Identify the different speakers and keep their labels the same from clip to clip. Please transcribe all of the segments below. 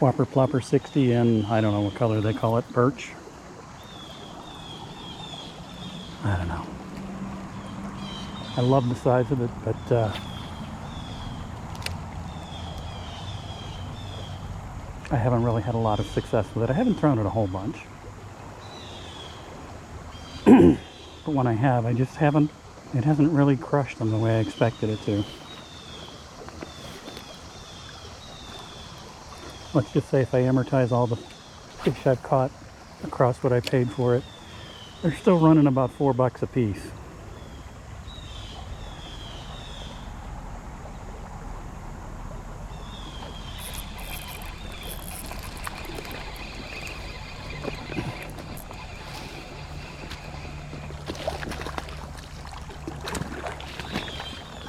Speaker 1: Whopper Plopper 60 in, I don't know what color they call it, birch. I don't know. I love the size of it, but I haven't really had a lot of success with it. I haven't thrown it a whole bunch. But when I have, I just haven't, it hasn't really crushed them the way I expected it to. Let's just say if I amortize all the fish I've caught across what I paid for it, they're still running about $4 a piece.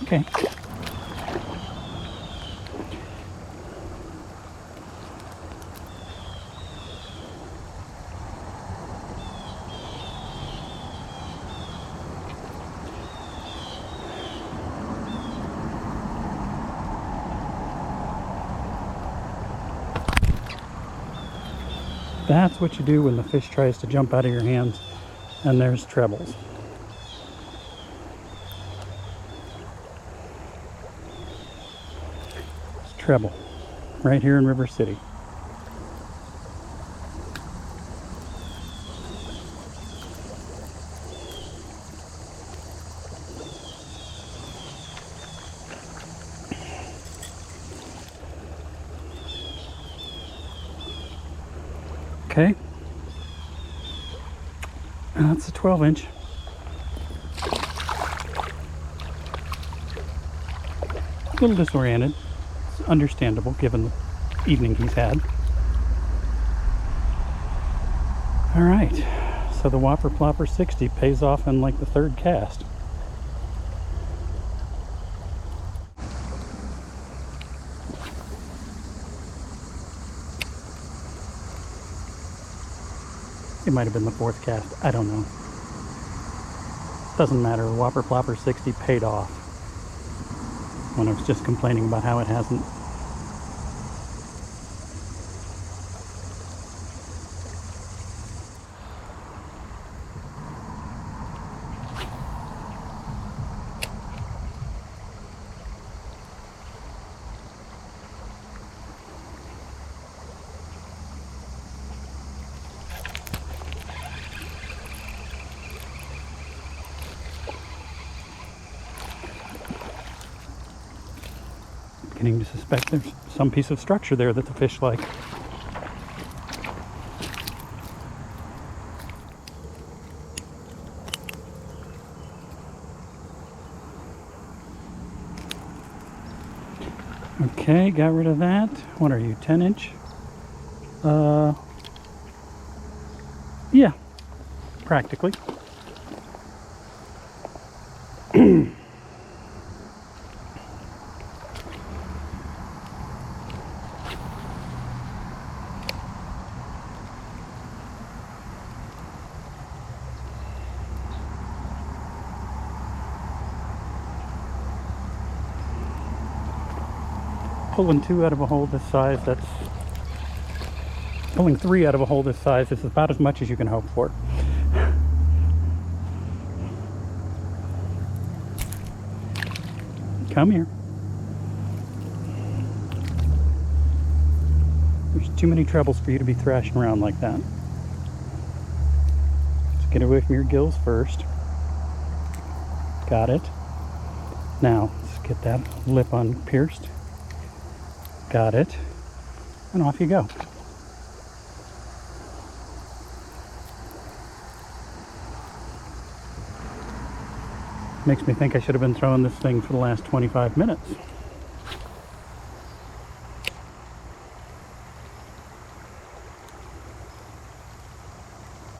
Speaker 1: Okay. That's what you do when the fish tries to jump out of your hands and there's trebles. It's treble right here in River City. Okay, that's a 12-inch. A little disoriented. It's understandable given the evening he's had. All right, so the Whopper Plopper 60 pays off in like the third cast. It might have been the fourth cast. I don't know. Doesn't matter. Whopper Plopper 60 paid off when I was just complaining about how it hasn't. Beginning to suspect there's some piece of structure there that the fish like. Okay, got rid of that. What are you, 10-inch? Yeah, practically. Pulling 2 out of a hole this size, that's pulling 3 out of a hole this size is about as much as you can hope for. Come here. There's too many trebles for you to be thrashing around like that. Let's get away from your gills first. Got it. Now, let's get that lip unpierced. Got it. And off you go. Makes me think I should have been throwing this thing for the last 25 minutes.